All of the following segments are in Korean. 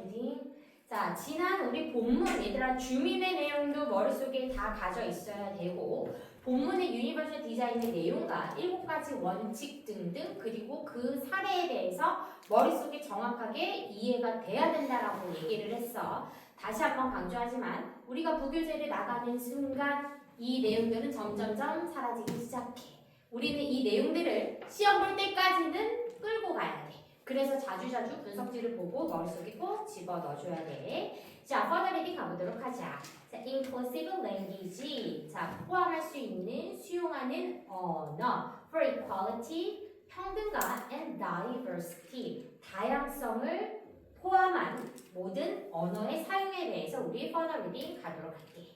reading. 자, 지난 우리 본문 얘들아 주민의 내용도 머릿속에 다 가져 있어야 되고 본문의 유니버셜 디자인의 내용과 7가지 원칙 등등 그리고 그 사례에 대해서 머릿속에 정확하게 이해가 돼야 된다라고 얘기를 했어. 다시 한번 강조하지만 우리가 부교재를 나가는 순간 이 내용들은 점점점 사라지기 시작해. 우리는 이 내용들을 시험 볼 때까지는 끌고 가야 돼. 그래서 자주자주 분석지를 보고 머릿속에 꼭 집어넣어줘야 돼. 자, further reading 가보도록 하자. 자, inclusive language. 자, 포함할 수 있는, 수용하는 언어. For equality, 평등과 and diversity, 다양성을 포함한 모든 언어의 사용에 대해서 우리 further reading 가도록 할게.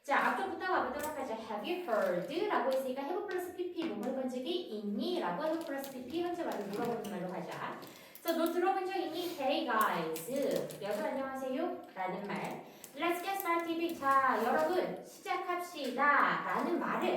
자, 앞쪽부터 가보도록 하자. Have you heard? 라고 했으니까 have 플러스 pp 뭐 해본 적이 있니? 라고 have 플러스 pp 현재 말로 물어보는 말로 가자. 자, 너 들어본 적 있니? Hey guys. 여러분 안녕하세요. 라는 말. Let's get started. 자, 여러분 시작합시다. 라는 말을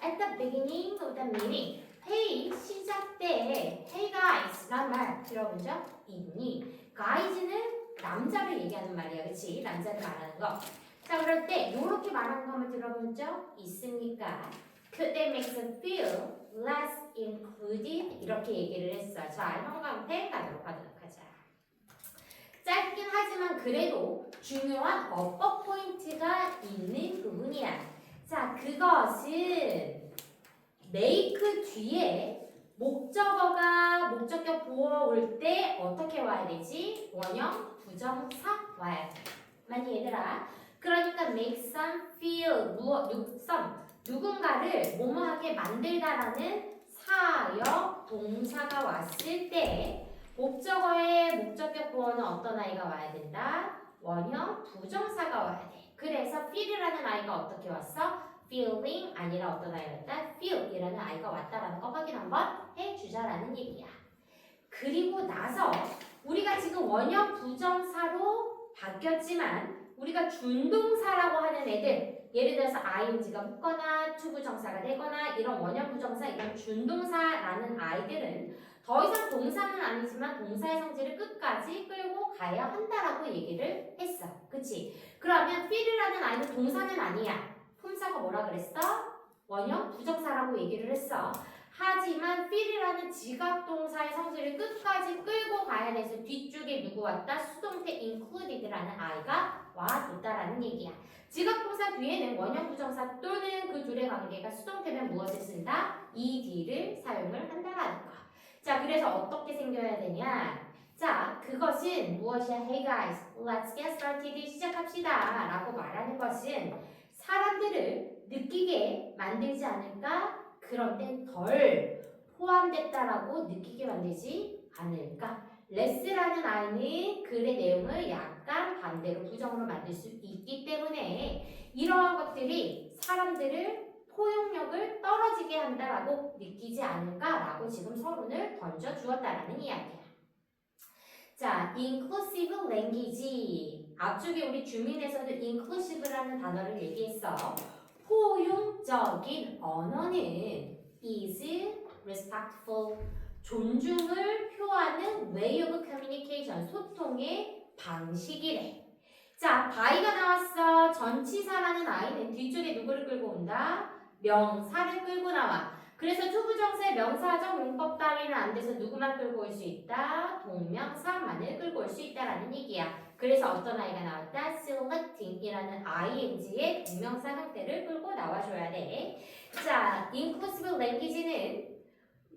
at the beginning of the meeting. 회의 시작 때 Hey guys 라는 말 들어본 적 있니? guys는 남자를 얘기하는 말이야. 그치? 남자를 말하는 거. 자, 그럴 때 이렇게 말하는 거 한번 들어본 적 있습니까? Could that make them feel less included? 이렇게 얘기를 했어. 자, 형광펜 가도록 하자. 짧긴 하지만 그래도 중요한 어법 포인트가 있는 부분이야. 자, 그것은 make 뒤에 목적어가 목적격 보어 올 때 어떻게 와야 되지? 원형 부정사 와야 돼. 많이 얘들아. 그러니까 make some feel, 누군가를 뭐뭐하게 만들다라는 사역 동사가 왔을 때 목적어의 목적격 보어는 어떤 아이가 와야 된다? 원형 부정사가 와야 돼. 그래서 feel이라는 아이가 어떻게 왔어? feeling 아니라 어떤 아이가 왔다? feel이라는 아이가 왔다라는 거 확인 한번 해주자라는 얘기야. 그리고 나서 우리가 지금 원형 부정사로 바뀌었지만 우리가 준동사라고 하는 애들, 예를 들어서 ing가 붙거나 투부정사가 되거나 이런 원형 부정사, 이런 준동사라는 아이들은 더 이상 동사는 아니지만 동사의 성질을 끝까지 끌고 가야 한다라고 얘기를 했어. 그치? 그러면 feel이라는 아이는 동사는 아니야. 품사가 뭐라 그랬어? 원형 부정사라고 얘기를 했어. 하지만 feel이라는 지각동사의 성질을 끝까지 끌고 가야 돼서 뒤쪽에 누구 왔다? 수동태 included라는 아이가 와줬다라는 얘기야. 지각동사 뒤에는 원형 부정사 또는 그 둘의 관계가 수동태면 무엇을 쓴다? ed를 사용을 한다라는 거. 자, 그래서 어떻게 생겨야 되냐? 자, 그것은 무엇이야? Hey guys, let's get started. 시작합시다. 라고 말하는 것은 사람들을 느끼게 만들지 않을까? 그런 땐 덜 포함됐다라고 느끼게 만들지 않을까? 레스라는 아이는 글의 내용을 약간 반대로 부정으로 만들 수 있기 때문에 이러한 것들이 사람들을 포용력을 떨어지게 한다라고 느끼지 않을까라고 지금 서론을 던져주었다라는 이야기야. 자, inclusive language. 앞쪽에 우리 주민에서도 inclusive라는 단어를 얘기했어. 포용적인 언어는 is respectful. 존중을 표하는 way of communication, 소통의 방식이래. 자, by가 나왔어. 전치사라는 아이는 뒤쪽에 누구를 끌고 온다? 명사를 끌고 나와. 그래서 투부정사의 명사적 용법 따위는 안 돼서 누구만 끌고 올 수 있다? 동명사만을 끌고 올 수 있다라는 얘기야. 그래서 어떤 아이가 나왔다? selecting이라는 ing의 동명사 형태를 끌고 나와줘야 돼. 자, inclusive language는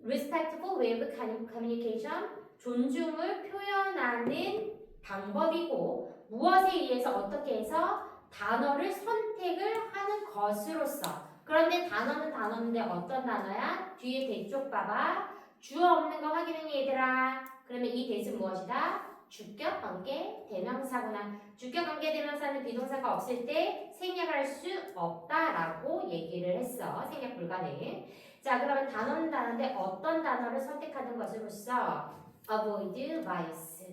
respectful way of communication, 존중을 표현하는 방법이고 무엇에 의해서 어떻게 해서 단어를 선택을 하는 것으로서. 그런데 단어는 단어인데 어떤 단어야? 뒤에 대쪽 봐봐. 주어 없는 거 확인해 얘들아. 그러면 이 대은 무엇이다? 주격 관계 대명사구나. 주격 관계 대명사는 비동사가 없을 때 생략할 수 없다라고 얘기를 했어. 생략 불가능. 자, 그러면 단어는 단어인데 어떤 단어를 선택하는 것으로서 avoid bias,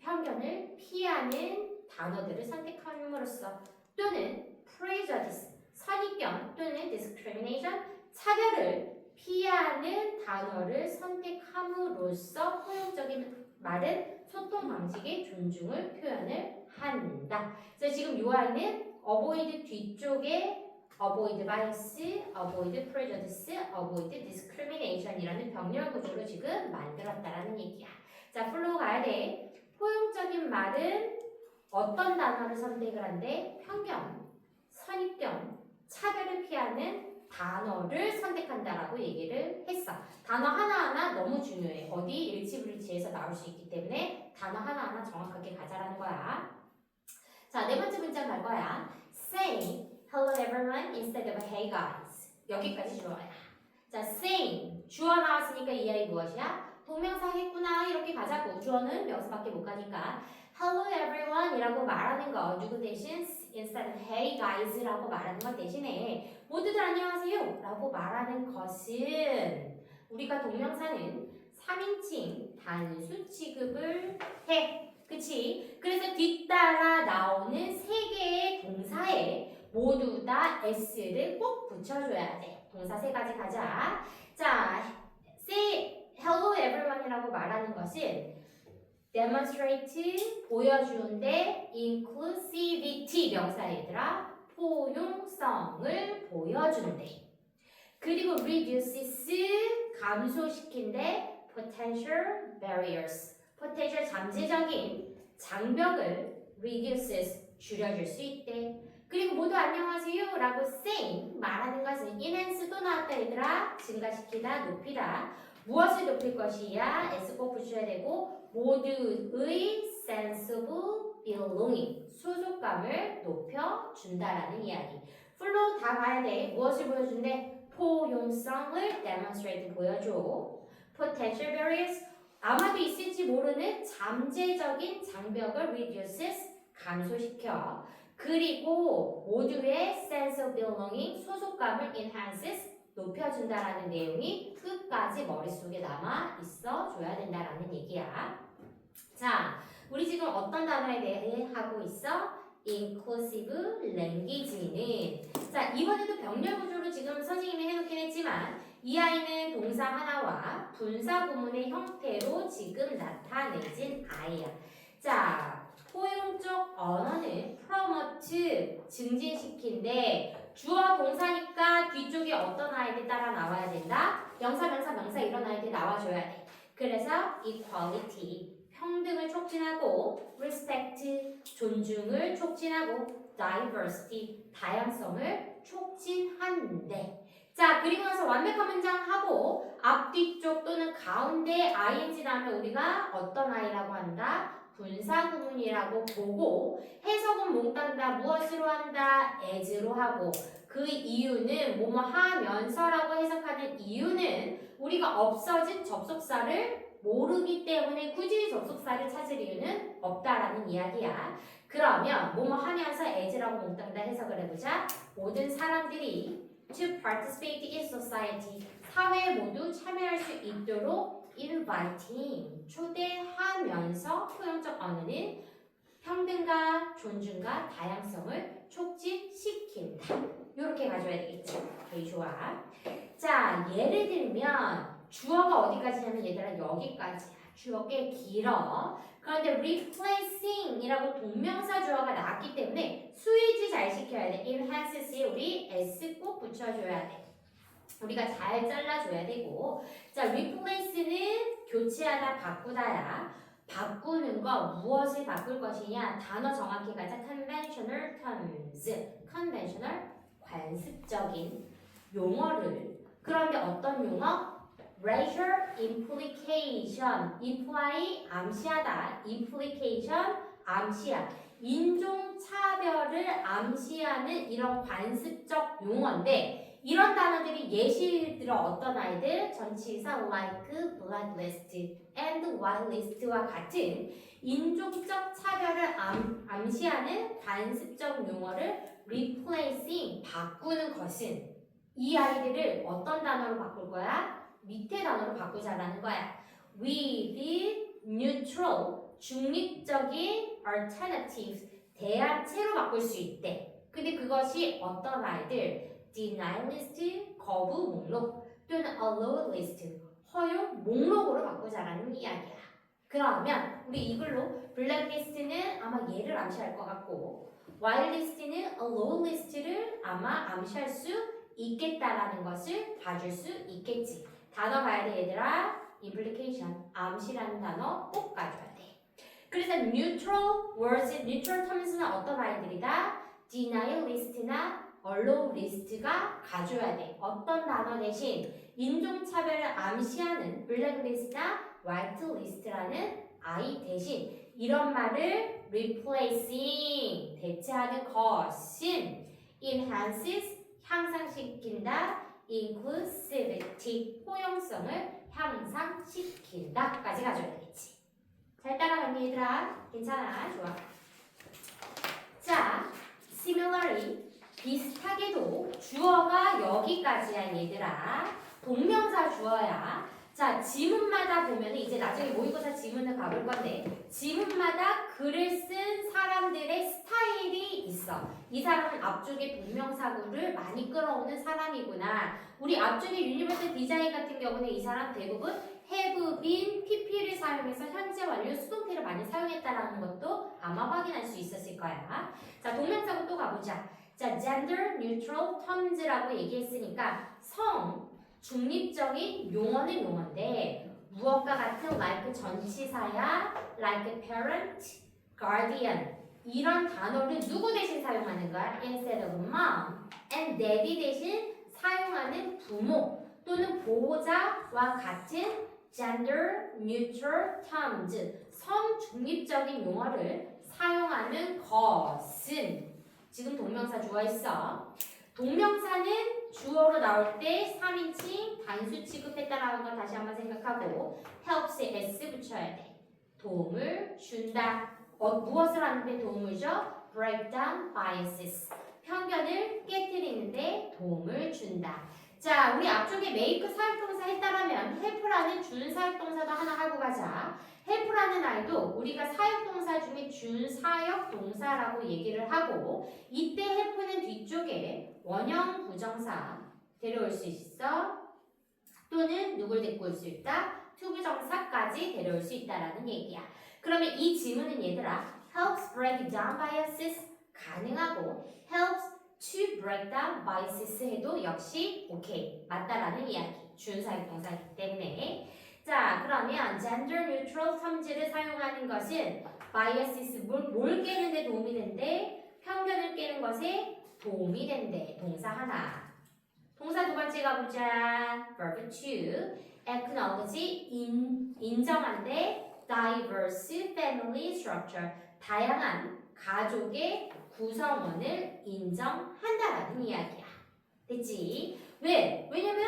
편견을 피하는 단어들을 선택함으로써 또는 prejudice, 선입견 또는 discrimination, 차별을 피하는 단어를 선택함으로써 포용적인 말은 소통 방식의 존중을 표현을 한다. 그래서 지금 요 아이는 avoid 뒤쪽에 avoid bias, avoid prejudice, avoid discrimination 이라는 병렬 구조로 지금 만들었다라는 얘기야. 자, 플로우 가야 돼. 포용적인 말은 어떤 단어를 선택을 한대? 편견, 선입견, 차별을 피하는 단어를 선택한다라고 얘기를 했어. 단어 하나하나 너무 중요해. 어디 일치불일치에서 나올 수 있기 때문에 단어 하나하나 정확하게 가자라는 거야. 자, 네 번째 문장 갈 거야. Say hello everyone instead of hey guys. 여기까지 주어야. 자, say 주어 나왔으니까 이 아이 무엇이야? 동명사 했구나 이렇게 가자고. 주어는 명사밖에 못 가니까 hello everyone 이라고 말하는 거 누구 대신 instead of hey guys 라고 말하는 것 대신에 모두들 안녕하세요 라고 말하는 것은 우리가 동명사는 3인칭 단수 취급을 해. 그치? 그래서 뒤따라 나오는 세 개의 동사에 모두 다 s를 꼭 붙여줘야 돼. 동사 세 가지 가자. 자, say hello everyone이라고 말하는 것은 demonstrate 보여주는데 inclusivity 명사 얘들아 포용성을 보여주는데 그리고 reduces 감소시킨데 potential barriers potential 잠재적인 장벽을 reduces 줄여줄 수 있대. 그리고 모두 안녕하세요 라고 say 말하는 것은 enhance도 나왔다 얘들아 증가시키다 높이다 무엇을 높일 것이야 s 꼭 붙여야 되고 모두의 sense of belonging 소속감을 높여준다라는 이야기. 플로우 다 봐야 돼. 무엇을 보여준대? 포용성을 demonstrate 보여줘. potential barriers 아마도 있을지 모르는 잠재적인 장벽을 reduces 감소시켜. 그리고 모두의 sense of belonging 소속감을 enhances 높여준다라는 내용이 끝까지 머릿속에 남아 있어 줘야 된다라는 얘기야. 자, 우리 지금 어떤 단어에 대해 하고 있어? inclusive language는 자, 이번에도 병렬 구조로 지금 선생님이 해놓긴 했지만 이 아이는 동사 하나와 분사 구문의 형태로 지금 나타내진 아이야. 자, 포용적 언어는 promote 증진시킨데 주어 동사니까 뒤쪽에 어떤 아이들 따라 나와야 된다? 명사, 명사, 명사 이런 아이들 나와줘야 돼. 그래서 equality 평등을 촉진하고 respect 존중을 촉진하고 diversity 다양성을 촉진하는데 자 그리고 나서 완벽한 문장 하고 앞뒤쪽 또는 가운데 ing 나오면 우리가 어떤 아이라고 한다? 분사 구문이라고 보고 해석은 몽땅 무엇으로 한다? as로 하고 그 이유는 뭐뭐 하면서라고 해석하는 이유는 우리가 없어진 접속사를 모르기 때문에 굳이 접속사를 찾을 이유는 없다라는 이야기야. 그러면 뭐뭐 하면서 as라고 몽땅 다 해석을 해보자. 모든 사람들이 to participate in society 사회에 모두 참여할 수 있도록 inviting 초대하면서 포용적 언어는 평등과 존중과 다양성을 촉진시킨다. 이렇게 가져야 되겠지. 오케이, 좋아. 자, 예를 들면 주어가 어디까지냐면 얘들아 여기까지야. 주어 꽤 길어. 그런데 replacing이라고 동명사 주어가 나왔기 때문에 수위지 잘 시켜야 돼. enhances에 우리 s 꼭 붙여줘야 돼. 우리가 잘 잘라줘야 되고 자, replace는 교체하다, 바꾸다야. 바꾸는 거 무엇을 바꿀 것이냐? 단어 정확히 가자. conventional terms. conventional 관습적인 용어를 그런데 어떤 용어? racial implication. imply 암시하다. implication 암시야. 인종 차별을 암시하는 이런 관습적 용어인데 이런 단어들이 예시를 들어 어떤 아이들? 전치사 like, blacklist, and whitelist와 같은 인종적 차별을 암시하는 관습적 용어를 replacing, 바꾸는 것은 이 아이들을 어떤 단어로 바꿀 거야? 밑에 단어로 바꾸자라는 거야. with neutral, 중립적인 alternatives, 대안체로 바꿀 수 있대. 근데 그것이 어떤 아이들? deny list, 거부 목록 또는 allow list, 허용 목록으로 바꾸자라는 이야기야. 그러면 우리 이걸로 블랙리스트는 아마 얘를 암시할 것 같고 와일리스트는 a low list를 아마 암시할 수 있겠다라는 것을 봐줄 수 있겠지. 단어 봐야 돼 얘들아. implication, 암시라는 단어 꼭 봐줘야 돼. 그래서 neutral words, neutral terms는 어떤 아이들이다? denialist나 allowlist가 가져야 돼. 어떤 단어 대신 인종차별을 암시하는 blacklist나 whitelist라는 아이 대신 이런 말을 replacing, 대체하는 것은 enhances, 향상시킨다, inclusivity, 포용성을 향상시킨다까지 가져야 되겠지. 잘 따라갔니 얘들아? 괜찮아? 좋아. 자, similarly, 비슷하게도 주어가 여기까지야 얘들아. 동명사 주어야. 자, 지문마다 보면 이제 나중에 모의고사 지문을 가볼 건데 지문마다 글을 쓴 사람들의 스타일이 있어. 이 사람은 앞쪽에 동명사구를 많이 끌어오는 사람이구나. 우리 앞쪽에 유니버설 디자인 같은 경우는 이 사람 대부분 have been, pp를 사용해서 현재 완료 수동태를 많이 사용했다라는 것도 아마 확인할 수 있었을 거야. 자, 동명사구 또 가보자. 자, gender neutral terms라고 얘기했으니까 성, 중립적인 용어는 용어인데 무엇과 같은 like 전치사야, like parent, guardian 이런 단어를 누구 대신 사용하는 거야? instead of mom and daddy 대신 사용하는 부모 또는 보호자와 같은 gender neutral terms 성 중립적인 용어를 사용하는 것은 지금 동명사 주어 있어. 동명사는 주어로 나올 때 3인칭 단수 취급했다라는 걸 다시 한번 생각하고 helps에 s 붙여야 돼. 도움을 준다. 무엇을 하는데 도움을 줘? break down biases. 편견을 깨뜨리는데 도움을 준다. 자, 우리 앞쪽에 make 사역동사 했다라면 help라는 준 사역동사도 하나 하고 가자. help라는 아이도 우리가 사역동사 중에 준 사역동사라고 얘기를 하고 이때 help는 뒤쪽에 원형 부정사 데려올 수 있어. 또는 누굴 데리고 올 수 있다? 투부정사까지 데려올 수 있다라는 얘기야. 그러면 이 지문은 얘들아 helps break down biases 가능하고 helps to break down biases 해도 역시 오케이 맞다라는 이야기. 준 사역동사이기 때문에 자 그러면 gender neutral terms를 사용하는 것은 biases 뭘 깨는데 도움이 된대? 편견을 깨는 것에 도움이 된대. 동사 하나. 동사 두 번째 가보자. verb to acknowledge 인정한대 diverse family structure 다양한 가족의 구성원을 인정한다라는 이야기야. 됐지? 왜? 왜냐면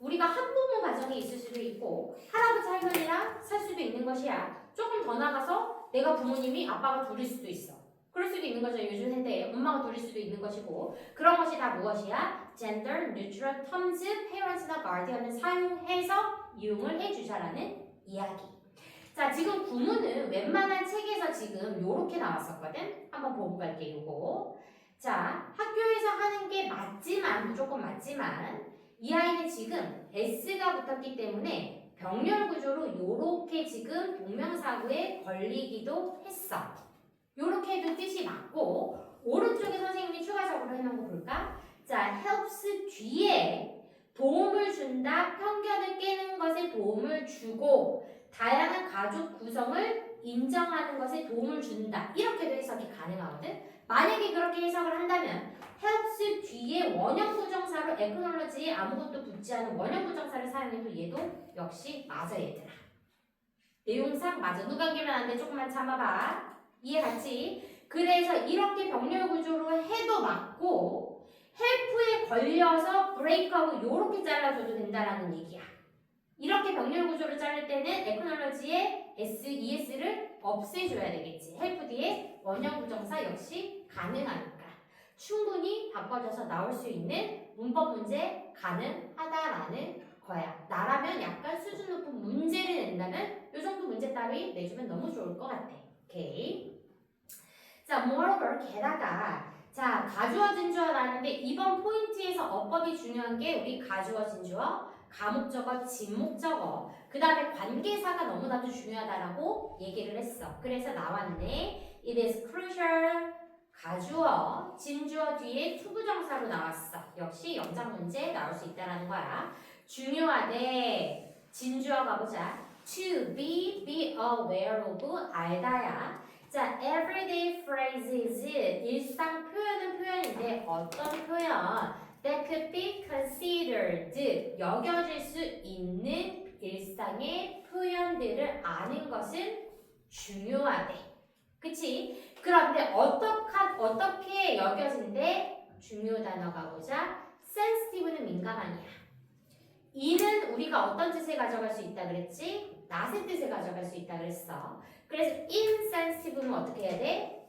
우리가 한부모 가정이 있을 수도 있고 할아버지 할머니랑 살 수도 있는 것이야. 조금 더 나가서 내가 부모님이 아빠가 둘일 수도 있어. 그럴 수도 있는 거죠. 요즘 세대에 엄마가 둘일 수도 있는 것이고 그런 것이 다 무엇이야? gender neutral terms, parents나 guardian을 사용해서 이용을 해주자라는 이야기. 자, 지금 구문은 웬만한 책에서 지금 요렇게 나왔었거든? 한번 보고 갈게, 요거. 자, 학교에서 하는 게 맞지만, 무조건 맞지만, 이 아이는 지금 S가 붙었기 때문에 병렬 구조로 요렇게 지금 동명사구에 걸리기도 했어. 요렇게 해도 뜻이 맞고, 오른쪽에 선생님이 추가적으로 해놓은 거 볼까? 자, helps 뒤에 도움을 준다, 편견을 깨는 것에 도움을 주고, 다양한 가족 구성을 인정하는 것에 도움을 준다. 이렇게도 해석이 가능하거든. 만약에 그렇게 해석을 한다면 helps 뒤에 원형 부정사로 acknowledge에 아무것도 붙지 않은 원형 부정사를 사용해도 얘도 역시 맞아 얘들아. 내용상 맞아. 누가 감기면 안 돼. 조금만 참아봐. 이해갔지? 그래서 이렇게 병렬 구조로 해도 맞고 help에 걸려서 break하고 요렇게 잘라줘도 된다라는 얘기야. 이렇게 병렬 구조를 자를 때는 acknowledge에 s, es를 없애줘야 되겠지. help 뒤에 원형 부정사 역시 가능하니까. 충분히 바꿔줘서 나올 수 있는 문법 문제 가능하다라는 거야. 나라면 약간 수준 높은 문제를 낸다면 이 정도 문제 따위 내주면 너무 좋을 것 같아. 오케이. 자, moreover, 게다가 자, 가주어 진주어 나왔는데 이번 포인트에서 어법이 중요한 게 우리 가주어 진주어 가목적어, 진목적어, 그 다음에 관계사가 너무나도 중요하다라고 얘기를 했어. 그래서 나왔네. It is crucial. 가주어, 진주어 뒤에 투부정사로 나왔어. 역시 영장 문제 나올 수 있다라는 거야. 중요하대. 진주어 가보자. To be aware of, 알다야. 자, everyday phrases, 일상 표현은 표현인데 어떤 표현? That could be considered, 여겨질 수 있는 일상의 표현들을 아는 것은 중요하대. 그치? 그런데 어떻게 여겨진대? 중요 단어 가보자. sensitive는 민감한이야. 이는 우리가 어떤 뜻을 가져갈 수 있다 그랬지? 낫의 뜻을 가져갈 수 있다 그랬어. 그래서 insensitive는 어떻게 해야 돼?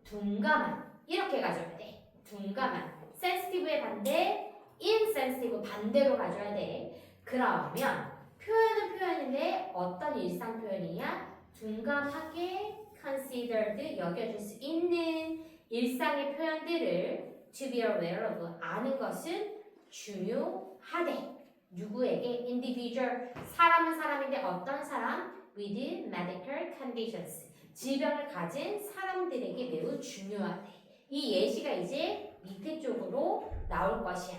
둔감한. 이렇게 가져야 돼. 둔감한. sensitive의 반대, insensitive 반대로 가져야 돼. 그러면 표현은 표현인데 어떤 일상 표현이냐? 둔감하게 considered, 여겨질 수 있는 일상의 표현들을 to be aware of, 아는 것은 중요하대. 누구에게? individual, 사람은 사람인데 어떤 사람? with medical conditions, 질병을 가진 사람들에게 매우 중요하대. 이 예시가 이제 밑에 쪽으로 나올 것이야.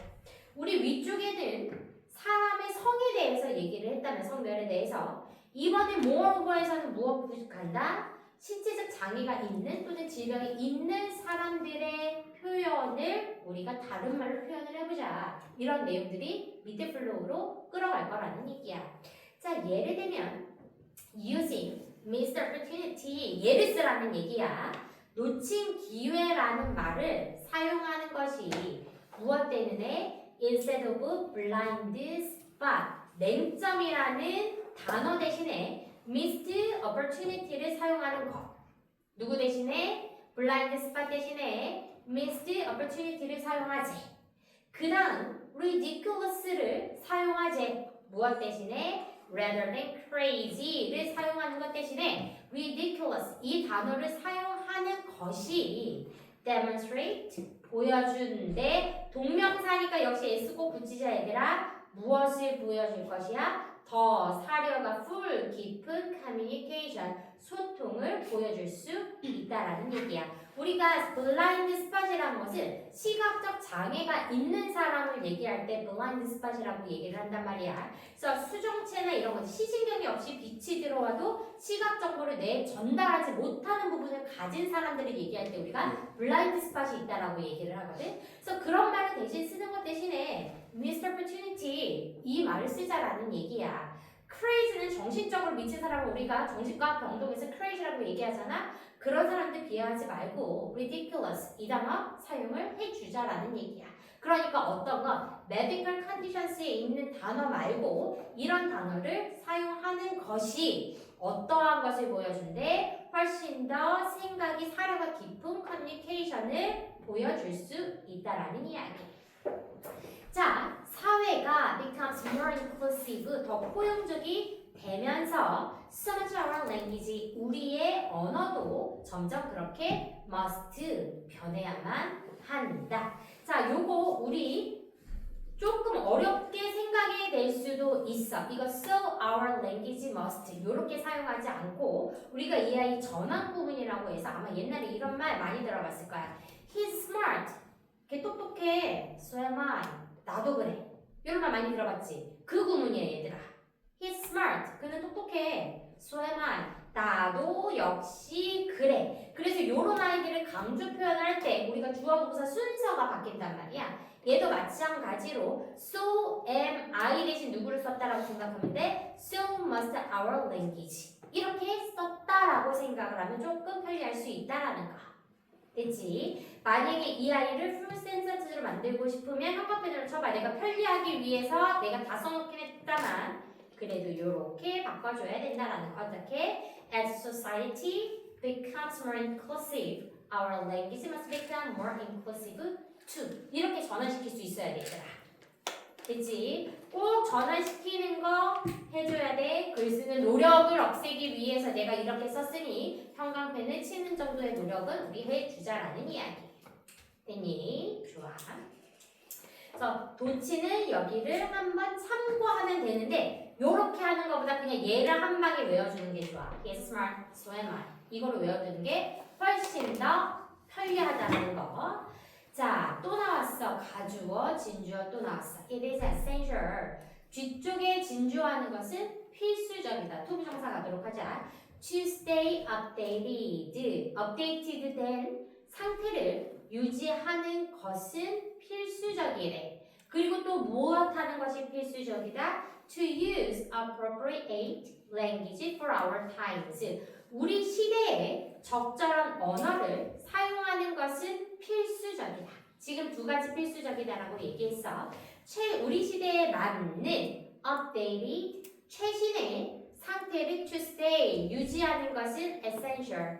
우리 위쪽에는 사람의 성에 대해서 얘기를 했다면 성별에 대해서, 이번에 moreover에서는 무엇 부족한다? 신체적 장애가 있는 또는 질병이 있는 사람들의 표현을 우리가 다른 말로 표현을 해보자. 이런 내용들이 밑에 플로우로 끌어갈 거라는 얘기야. 자, 예를 들면 using missed opportunity, 예를 쓰라는 얘기야. 놓친 기회라는 말을 사용하는 것이 무엇 때문에? instead of blind spot, 맹점이라는 단어 대신에 missed opportunity를 사용하는 것. 누구 대신에? blind spot 대신에 missed opportunity를 사용하지. 그 다음 ridiculous를 사용하지. 무엇 대신에? rather than crazy를 사용하는 것 대신에 ridiculous, 이 단어를 사용하는 것이 demonstrate, 보여준데, 동명사니까 역시 S 꼭 붙이자 얘들아. 무엇을 보여줄 것이야? 더 사려가 full, 깊은 communication, 소통을 보여줄 수 있다라는 얘기야. 우리가 blind spot이라는 것은 시각적 장애가 있는 사람을 얘기할 때 blind spot이라고 얘기를 한단 말이야. 그래서 수정체나 이런 것, 시신경이 없이 빛이 들어와도 시각 정보를 내 전달하지 못하는 부분을 가진 사람들을 얘기할 때 우리가 blind spot이 있다라고 얘기를 하거든. 그래서 그런 말을 대신 쓰는 것 대신에 missed opportunity, 이 말을 쓰자라는 얘기야. crazy는 정신적으로 미친 사람을 우리가 정신과 병동에서 crazy라고 얘기하잖아. 그런 사람들 비하하지 말고 ridiculous, 이 단어 사용을 해주자라는 얘기야. 그러니까 어떤 거 medical conditions에 있는 단어 말고 이런 단어를 사용하는 것이 어떠한 것을 보여준대? 훨씬 더 생각이 사려가 깊은 커뮤니케이션을 보여줄 수 있다라는 이야기. 자, 사회가 becomes more inclusive, 더 포용적이 되면서 so much our language, 우리의 언어도 점점 그렇게 must, 변해야만 한다. 자, 요거 우리 조금 어렵게 생각이 될 수도 있어. 이거 so our language must 요렇게 사용하지 않고 우리가 이 아이 전환 부분이라고 해서 아마 옛날에 이런 말 많이 들어봤을 거야. He's smart. 걔 똑똑해. So am I. 나도 그래. 이런 말 많이 들어봤지? 그 구문이야 얘들아. He's smart. 그는 똑똑해. So am I. 나도 역시 그래. 그래서 이런 아이들을 강조 표현할 때 우리가 주어 동사 순서가 바뀐단 말이야. 얘도 마찬가지로 so am I 대신 누구를 썼다라고 생각하면 돼? So must our language. 이렇게 썼다라고 생각을 하면 조금 편리할 수 있다라는 거. 됐지? 만약에 이 아이를 full sentence로 만들고 싶으면 형광펜으로 쳐봐. 내가 편리하기 위해서 내가 다 써놓긴 했다만 그래도 이렇게 바꿔줘야 된다라는 거. 어떻게? As society becomes more inclusive, our language must become more inclusive too. 이렇게 전환시킬 수 있어야 돼, 얘들아. 됐지? 꼭 전환시키는 거 해줘야 돼. 글 쓰는 노력을 없애기 위해서 내가 이렇게 썼으니 형광펜을 치는 정도의 노력은 우리 해주자라는 이야기. 됐니? 좋아. 그래서 도치는 여기를 한번 참고하면 되는데 요렇게 하는 것보다 그냥 얘를 한 방에 외워주는 게 좋아. He's smart, so am I. 이거를 외워두는 게 훨씬 더 편리하다는 거. 자, 또 나왔어. 가주어, 진주어 또 나왔어. It is essential. 뒤쪽에 진주어하는 것은 필수적이다. 투부정사 가도록 하자. To stay updated. updated 된 상태를 유지하는 것은 필수적이래. 그리고 또 무엇하는 것이 필수적이다? To use appropriate language for our times. 우리 시대에 적절한 언어를 사용하는 것은 필수적이다. 지금 두 가지 필수적이다라고 얘기했어. 우리 시대에 맞는 updated, 최신의 상태를 to stay, 유지하는 것은 essential,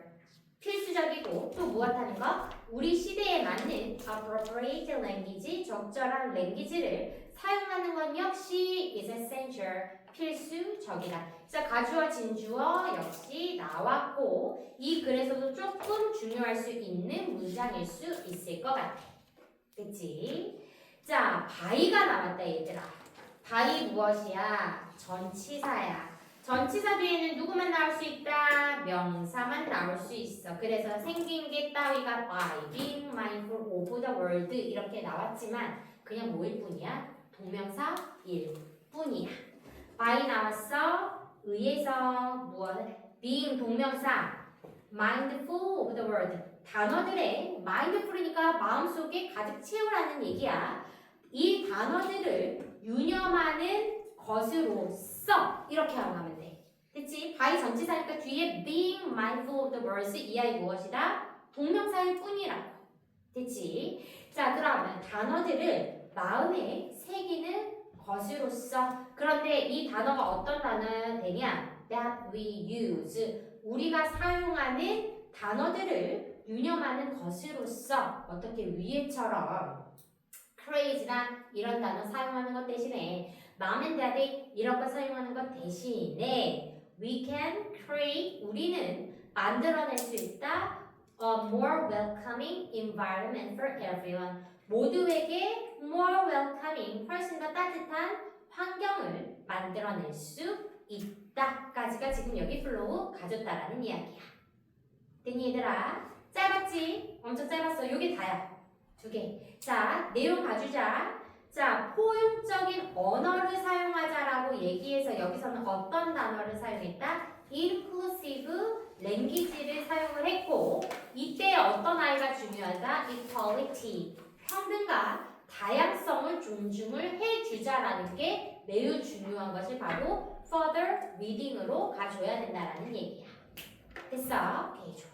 필수적이고 또 무엇하는 거? 우리 시대에 맞는 appropriate language, 적절한 language를 사용하는 건 역시 is essential, 필수적이다. 그래서 가주어, 진주어 역시 나왔고 이 글에서도 조금 중요할 수 있는 문장일 수 있을 것 같아. 그치? 자, 바이가 나왔다 얘들아. 바이 무엇이야? 전치사야. 전치사 뒤에는 누구만 나올 수 있다? 명사만 나올 수 있어. 그래서 생긴 게 따위가 by, being mindful of the world 이렇게 나왔지만 그냥 뭐일 뿐이야? 동명사일 뿐이야. by 나왔어. 의해서 무엇? being 동명사. mindful of the world. 단어들의 mindful이니까 마음속에 가득 채우라는 얘기야. 이 단어들을 유념하는 것으로써 이렇게 하면 돼. 그치? by 전치사니까 뒤에 being mindful of the words 이 아이 무엇이다? 동명사일 뿐이라고. 그치? 자, 그러면 단어들을 마음에 새기는 것으로써. 그런데 이 단어가 어떤 단어가 되냐? that we use. 우리가 사용하는 단어들을 유념하는 것으로써 어떻게 위에처럼 crazy나 이런 단어 사용하는 것 대신에 mom and daddy 이런 거 사용하는 것 대신에 we can create 우리는 만들어낼 수 있다 a more welcoming environment for everyone 모두에게 more welcoming 훨씬 더 따뜻한 환경을 만들어낼 수 있다까지가 지금 여기 플로우 가졌다라는 이야기야. 됐니 얘들아? 짧았지? 엄청 짧았어. 요게 다야. 두 개. 자, 내용 봐주자. 자, 포용적인 언어를 사용하자라고 얘기해서 여기서는 어떤 단어를 사용했다? inclusive language를 사용을 했고 이때 어떤 아이가 중요하다? equality, 평등과 다양성을 존중을 해주자라는 게 매우 중요한 것을 바로 further reading으로 가줘야 된다라는 얘기야. 됐어? 오케이, 좋아.